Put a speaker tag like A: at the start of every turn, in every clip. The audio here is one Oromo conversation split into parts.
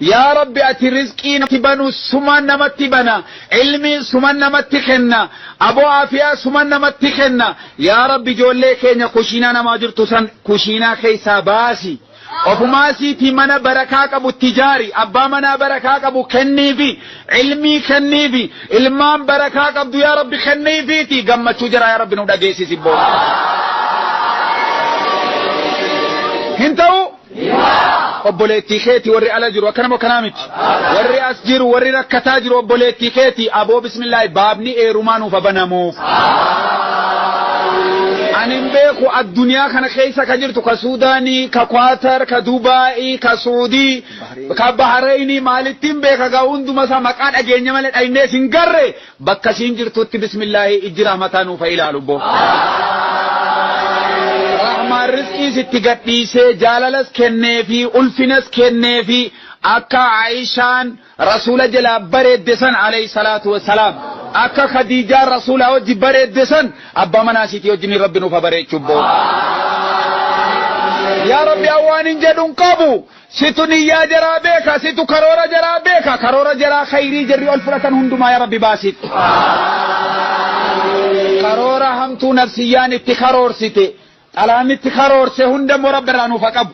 A: يا ربي أتي رزقي نتبنو سمان نمتبنا علمي سمان نمتخنا أبو عافية سمان نمتخنا يا ربي جولي كينيا كوشينا نماجر تسان كوشينا خيسا باسي وفماسي في منا بركاك أبو التجاري أبا منا بركاك أبو كنيفي علمي كنيفي علمان بركاك أبو يا ربي كنيفي تي قمت شجرة يا ربي نودا جيسي سيبو هنتو obboleettii keeti warri ala jiru akkanama kanaamiti warri as jiru warri rakkataa jiru obboleettii keeti aboo bismillah baabni eerumaa nuuf banamuuf anin beeku addunyaa kana keessa ka jirtu ka Suudaanii ka Kwaatar ka Dubaa'ii ka Suudii ka Baharayni maalittiin beeka gaa hunduma isaa maqaa dhageenya malee dhaynee sin garre bakka siin jirtutti bismillah ijjira mataa nuuf ilaalu boo rizqii sitti gadhiisee jaalalas kenneefi ulfinas kenneefi akka Aishaan rasuula jala bareedde san alayhi salaatu wassalaam akka Khadiijaa rasuula wajji bareedde san abbaa manaasiitii wajjin rabbi nuuf bareechuu boo yaa rabbi awwaanin jedhuun qabu situ niyyaa jaraa beeka situ karoora jaraa beeka karoora jaraa khayrii jarri ol fudhatan hundumaa yaa rabbi baasit karoora hamtuu nafsiyyaan itti karoorsite علامة خرور سهند مربع نو فقب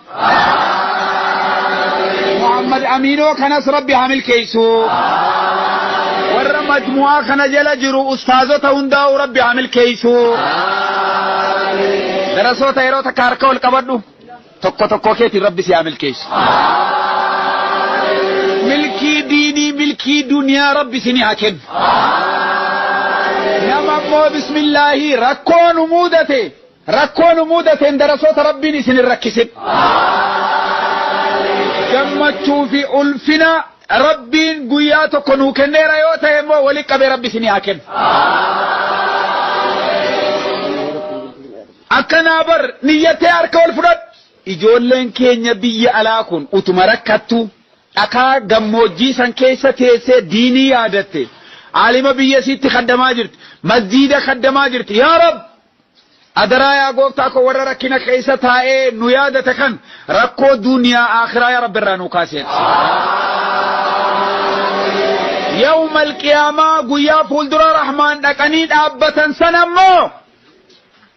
A: محمد أمينو كناس ربي عامل كيسو ور مجموعة كنا جل جرو أستاذه توندا وربي عامل كيسو درسوا تيرو تكاركو الكبردو تكو كيتي ربي سيعمل كيس ملكي ديني ملكي دنيا ربي سني حكم نمو بسم الله ركون مودته ركون مودة درسوت ربي سن الركسب جمعتو في ألفنا ربي قياتو كنو كنيرا يوتا يمو ولك بربي سن ياكن أكنا بر نيتي أركو الفرد إجولين كينيا بي ألاكن أتمركتو أكا غموجي سن كيسا تيسي ديني يادتي عالم بي سيتي خدما جرت مسجد خدما جرت يا رب أدرا يا قوفتا كو ورا ركنا كيسا تائي نيادة تكن ركو دنيا آخرة يا رب الرانو كاسين يوم القيامة قويا فولدر رحمن نكنين أبتا سنمو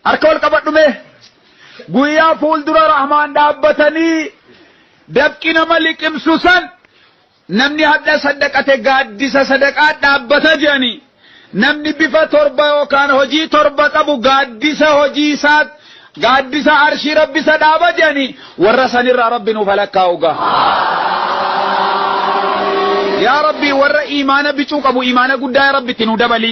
A: أركو القبط نمي قويا فولدر رحمن أبتني دبكنا ملك امسوسا نمني هدى صدقة قادسة صدقات أبتا جاني namni bifa torba yookaan hojii torba qabu gaaddisa hojii isaat gaaddisa arshii rabbi sadaaba jedhani warra sanirraa rabbi nuuf halakkaa'uga yaa rabbi warra iimaana bicuu qabu iimaana guddaa yaa rabbi itti nu dabali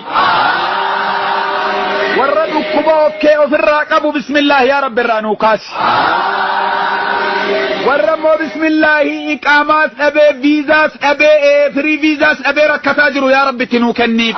A: warra dhukkuba okkee ofirraa qabu bismillah yaa rabbi irraa nuu kaasi warra moo bismillah iqaamaas dhabee viizaas dhabee firii viizaas dhabee rakkataa jiru yaa rabbi itti nuu kenniif